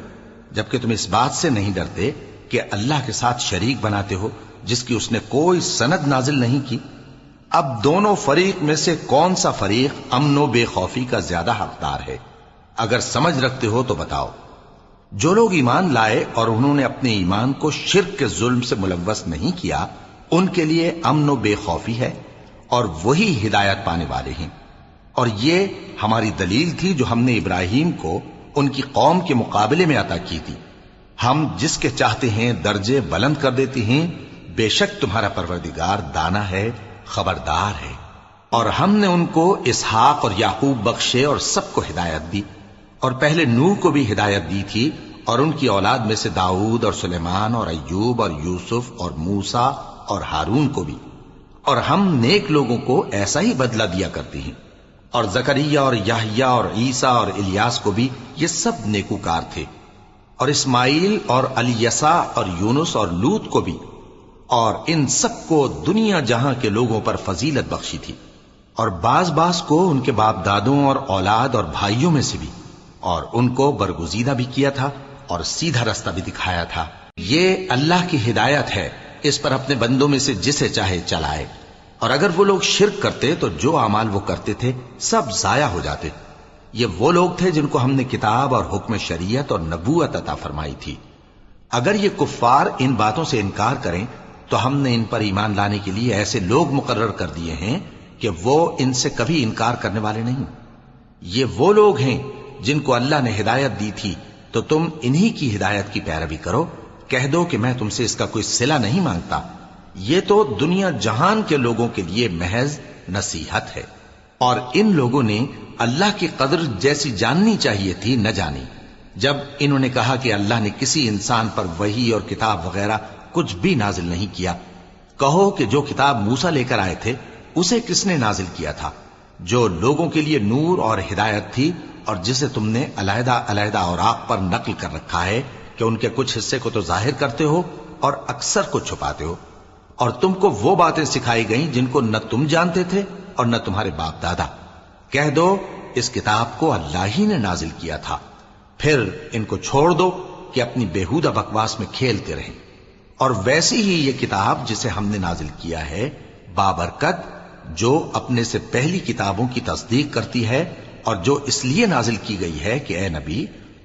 جبکہ تم اس بات سے نہیں ڈرتے کہ اللہ کے ساتھ شریک بناتے ہو جس کی اس نے کوئی سند نازل نہیں کی. اب دونوں فریق میں سے کون سا فریق امن و بے خوفی کا زیادہ حقدار ہے؟ اگر سمجھ رکھتے ہو تو بتاؤ. جو لوگ ایمان لائے اور انہوں نے اپنے ایمان کو شرک کے ظلم سے ملوث نہیں کیا، ان کے لیے امن و بے خوفی ہے اور وہی ہدایت پانے والے ہیں. اور یہ ہماری دلیل تھی جو ہم نے ابراہیم کو ان کی قوم کے مقابلے میں عطا کی تھی. ہم جس کے چاہتے ہیں درجے بلند کر دیتے ہیں. بے شک تمہارا پروردگار دانا ہے، خبردار ہے. اور ہم نے ان کو اسحاق اور یعقوب بخشے اور سب کو ہدایت دی، اور پہلے نوح کو بھی ہدایت دی تھی، اور ان کی اولاد میں سے داؤد اور سلیمان اور ایوب اور یوسف اور موسیٰ اور ہارون کو بھی. اور ہم نیک لوگوں کو ایسا ہی بدلہ دیا کرتے ہیں. اور زکریا اور یحییٰ اور عیسیٰ اور الیاس کو بھی یہ سب نیکوکار تھے. اور اسماعیل اور الیسع اور یونس اور لوط کو بھی، اور ان سب کو دنیا جہاں کے لوگوں پر فضیلت بخشی تھی. اور بعض کو ان کے باپ دادوں اور اولاد اور بھائیوں میں سے بھی، اور ان کو برگزیدہ بھی کیا تھا اور سیدھا رستہ بھی دکھایا تھا. یہ اللہ کی ہدایت ہے، اس پر اپنے بندوں میں سے جسے چاہے چلائے. اور اگر وہ لوگ شرک کرتے تو جو اعمال وہ کرتے تھے سب ضائع ہو جاتے. یہ وہ لوگ تھے جن کو ہم نے کتاب اور حکم شریعت اور نبوت عطا فرمائی تھی. اگر یہ کفار ان باتوں سے انکار کریں تو ہم نے ان پر ایمان لانے کے لیے ایسے لوگ مقرر کر دیے ہیں کہ وہ ان سے کبھی انکار کرنے والے نہیں. یہ وہ لوگ ہیں جن کو اللہ نے ہدایت دی تھی، تو تم انہی کی ہدایت کی پیروی کرو. کہہ دو کہ میں تم سے اس کا کوئی صلہ نہیں مانگتا، یہ تو دنیا جہان کے لوگوں کے لیے محض نصیحت ہے. اور ان لوگوں نے اللہ کی قدر جیسی جاننی چاہیے تھی نہ جانی. جب انہوں نے کہا کہ اللہ نے کسی انسان پر وحی اور کتاب وغیرہ کچھ بھی نازل نہیں کیا، کہو کہ جو کتاب موسیٰ لے کر آئے تھے اسے کس نے نازل کیا تھا، جو لوگوں کے لیے نور اور ہدایت تھی، اور جسے تم نے علیحدہ علیحدہ اوراق پر نقل کر رکھا ہے کہ ان کے کچھ حصے کو تو ظاہر کرتے ہو اور اکثر کو چھپاتے ہو. اور تم کو وہ باتیں سکھائی گئیں جن کو نہ تم جانتے تھے اور نہ تمہارے باپ دادا. کہہ دو اس کتاب کو اللہ ہی نے نازل کیا تھا. پھر ان کو چھوڑ دو کہ اپنی بیہودہ بکواس میں کھیلتے رہیں. اور ویسی ہی یہ کتاب جسے ہم نے نازل کیا ہے بابرکت، جو اپنے سے پہلی کتابوں کی تصدیق کرتی ہے، اور جو اس لیے نازل کی گئی ہے کہ اے نبی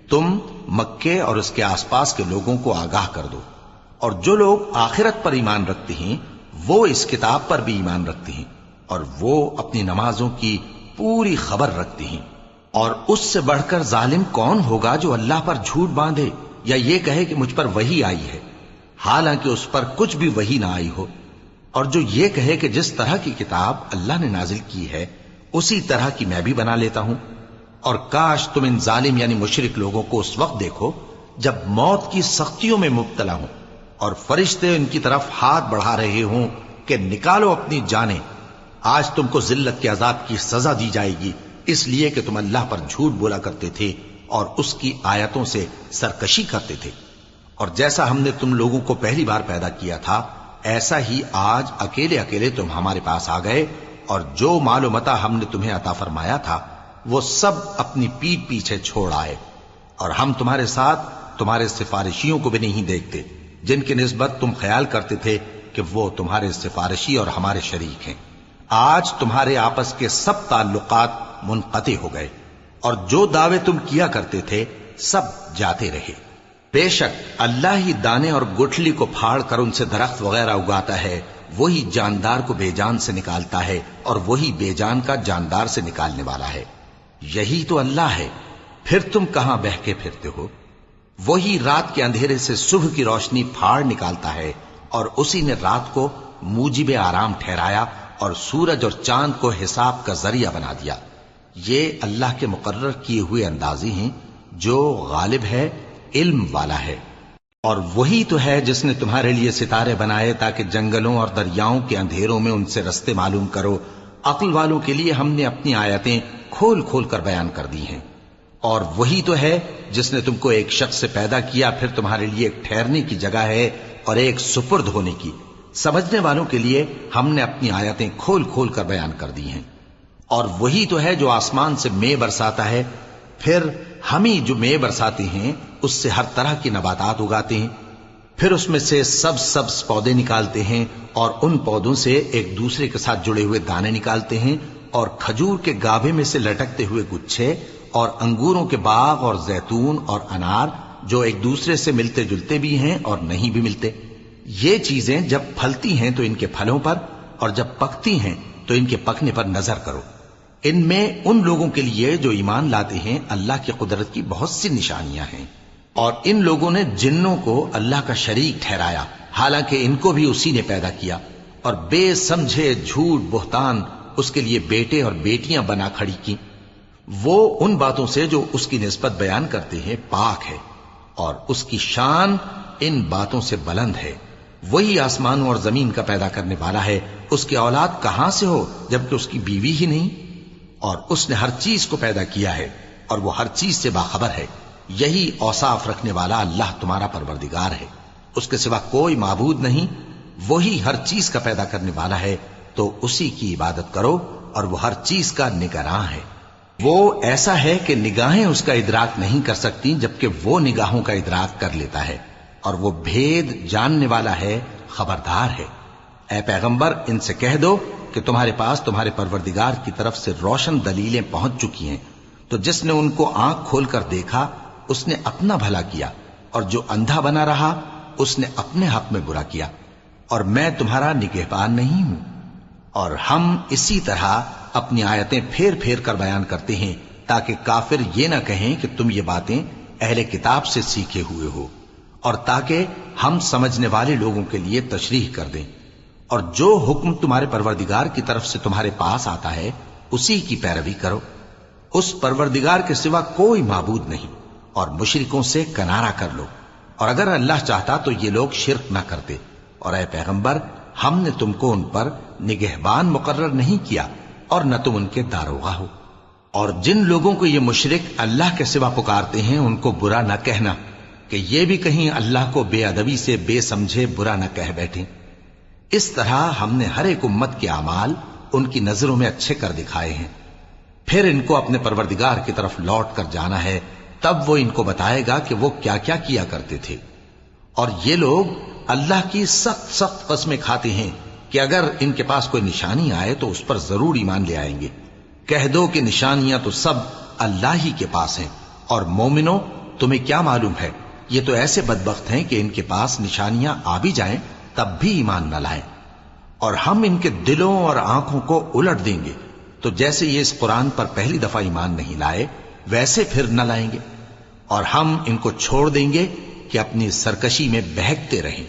تم مکے اور اس کے آس پاس کے لوگوں کو آگاہ کر دو. اور جو لوگ آخرت پر ایمان رکھتے ہیں وہ اس کتاب پر بھی ایمان رکھتے ہیں، اور وہ اپنی نمازوں کی پوری خبر رکھتے ہیں. اور اس سے بڑھ کر ظالم کون ہوگا جو اللہ پر جھوٹ باندھے یا یہ کہے کہ مجھ پر وحی آئی ہے حالانکہ اس پر کچھ بھی وحی نہ آئی ہو، اور جو یہ کہے کہ جس طرح کی کتاب اللہ نے نازل کی ہے اسی طرح کی میں بھی بنا لیتا ہوں. اور کاش تم ان ظالم یعنی مشرک لوگوں کو اس وقت دیکھو جب موت کی سختیوں میں مبتلا ہوں اور فرشتے ان کی طرف ہاتھ بڑھا رہے ہوں کہ نکالو اپنی جانیں، آج تم کو ذلت کے عذاب کی سزا دی جائے گی اس لیے کہ تم اللہ پر جھوٹ بولا کرتے تھے اور اس کی آیتوں سے سرکشی کرتے تھے. اور جیسا ہم نے تم لوگوں کو پہلی بار پیدا کیا تھا ایسا ہی آج اکیلے اکیلے تم ہمارے پاس آ گئے، اور جو مال و متاع ہم نے تمہیں عطا فرمایا تھا وہ سب اپنی پیٹھ پیچھے چھوڑ آئے. اور ہم تمہارے ساتھ تمہارے سفارشیوں کو بھی نہیں دیکھتے جن کی نسبت تم خیال کرتے تھے کہ وہ تمہارے سفارشی اور ہمارے شریک ہیں. آج تمہارے آپس کے سب تعلقات منقطع ہو گئے، اور جو دعوے تم کیا کرتے تھے سب جاتے رہے. بے شک اللہ ہی دانے اور گٹھلی کو پھاڑ کر ان سے درخت وغیرہ اگاتا ہے، وہی جاندار کو بے جان سے نکالتا ہے اور وہی بے جان کا جاندار سے نکالنے والا ہے. یہی تو اللہ ہے، پھر تم کہاں بہکے پھرتے ہو؟ وہی رات کے اندھیرے سے صبح کی روشنی پھاڑ نکالتا ہے، اور اسی نے رات کو موجب آرام ٹھہرایا اور سورج اور چاند کو حساب کا ذریعہ بنا دیا. یہ اللہ کے مقرر کیے ہوئے اندازی ہیں جو غالب ہے، علم والا ہے. اور وہی تو ہے جس نے تمہارے لیے ستارے بنائے تاکہ جنگلوں اور دریاؤں کے اندھیروں میں ان سے رستے معلوم کرو. عقل والوں کے لیے ہم نے اپنی آیتیں کھول کھول کر بیان کر دی ہیں. اور وہی تو ہے جس نے تم کو ایک شخص سے پیدا کیا، پھر تمہارے لیے ایک ٹھہرنے کی جگہ ہے اور ایک سپرد ہونے کی۔ سمجھنے والوں کے لیے ہم نے اپنی آیتیں کھول کھول کر بیان کر دی ہیں۔ اور وہی تو ہے جو آسمان سے مے برساتا ہے، پھر ہم ہی جو مے برساتے ہیں اس سے ہر طرح کی نباتات اگاتے ہیں، پھر اس میں سے سبز پودے نکالتے ہیں، اور ان پودوں سے ایک دوسرے کے ساتھ جڑے ہوئے دانے نکالتے ہیں، اور کھجور کے گابھے میں سے لٹکتے ہوئے گچھے، اور انگوروں کے باغ اور زیتون اور انار جو ایک دوسرے سے ملتے جلتے بھی ہیں اور نہیں بھی ملتے۔ یہ چیزیں جب پھلتی ہیں تو ان کے پھلوں پر، اور جب پکتی ہیں تو ان کے پکنے پر نظر کرو۔ ان میں ان لوگوں کے لیے جو ایمان لاتے ہیں اللہ کی قدرت کی بہت سی نشانیاں ہیں۔ اور ان لوگوں نے جنوں کو اللہ کا شریک ٹھہرایا، حالانکہ ان کو بھی اسی نے پیدا کیا، اور بے سمجھے جھوٹ بہتان اس کے لیے بیٹے اور بیٹیاں بنا کھڑی کی۔ وہ ان باتوں سے جو اس کی نسبت بیان کرتے ہیں پاک ہے، اور اس کی شان ان باتوں سے بلند ہے۔ وہی آسمانوں اور زمین کا پیدا کرنے والا ہے، اس کی اولاد کہاں سے ہو جبکہ اس کی بیوی ہی نہیں؟ اور اس نے ہر چیز کو پیدا کیا ہے، اور وہ ہر چیز سے باخبر ہے۔ یہی اوصاف رکھنے والا اللہ تمہارا پروردگار ہے، اس کے سوا کوئی معبود نہیں۔ وہی ہر چیز کا پیدا کرنے والا ہے، تو اسی کی عبادت کرو، اور وہ ہر چیز کا نگراں ہے۔ وہ ایسا ہے کہ نگاہیں اس کا ادراک نہیں کر سکتی، جبکہ وہ نگاہوں کا ادراک کر لیتا ہے، اور وہ بھید جاننے والا ہے، خبردار ہے۔ اے پیغمبر ان سے کہہ دو کہ تمہارے پاس تمہارے پروردگار کی طرف سے روشن دلیلیں پہنچ چکی ہیں، تو جس نے ان کو آنکھ کھول کر دیکھا اس نے اپنا بھلا کیا، اور جو اندھا بنا رہا اس نے اپنے حق میں برا کیا، اور میں تمہارا نگہبان نہیں ہوں۔ اور ہم اسی طرح اپنی آیتیں پھیر پھیر کر بیان کرتے ہیں تاکہ کافر یہ نہ کہیں کہ تم یہ باتیں اہل کتاب سے سیکھے ہوئے ہو، اور تاکہ ہم سمجھنے والے لوگوں کے لیے تشریح کر دیں۔ اور جو حکم تمہارے پروردگار کی طرف سے تمہارے پاس آتا ہے اسی کی پیروی کرو۔ اس پروردگار کے سوا کوئی معبود نہیں، اور مشرکوں سے کنارہ کر لو، اور اگر اللہ چاہتا تو یہ لوگ شرک نہ کرتے۔ اور اے پیغمبر ہم نے تم کو ان پر نگہبان مقرر نہیں کیا، اور نہ تم ان کے داروغہ ہو۔ اور جن لوگوں کو یہ مشرک اللہ کے سوا پکارتے ہیں ان کو برا نہ کہنا، کہ یہ بھی کہیں اللہ کو بے ادبی سے بے سمجھے برا نہ کہہ بیٹھیں۔ اس طرح ہم نے ہر ایک امت کے اعمال ان کی نظروں میں اچھے کر دکھائے ہیں، پھر ان کو اپنے پروردگار کی طرف لوٹ کر جانا ہے، تب وہ ان کو بتائے گا کہ وہ کیا کیا کیا کرتے تھے۔ اور یہ لوگ اللہ کی سخت سخت قسمیں کھاتے ہیں کہ اگر ان کے پاس کوئی نشانی آئے تو اس پر ضرور ایمان لے آئیں گے۔ کہہ دو کہ نشانیاں تو سب اللہ ہی کے پاس ہیں، اور مومنوں تمہیں کیا معلوم ہے، یہ تو ایسے بدبخت ہیں کہ ان کے پاس نشانیاں آ بھی جائیں تب بھی ایمان نہ لائیں۔ اور ہم ان کے دلوں اور آنکھوں کو الٹ دیں گے، تو جیسے یہ اس قرآن پر پہلی دفعہ ایمان نہیں لائے ویسے پھر نہ لائیں گے، اور ہم ان کو چھوڑ دیں گے کہ اپنی سرکشی میں بہکتے رہیں۔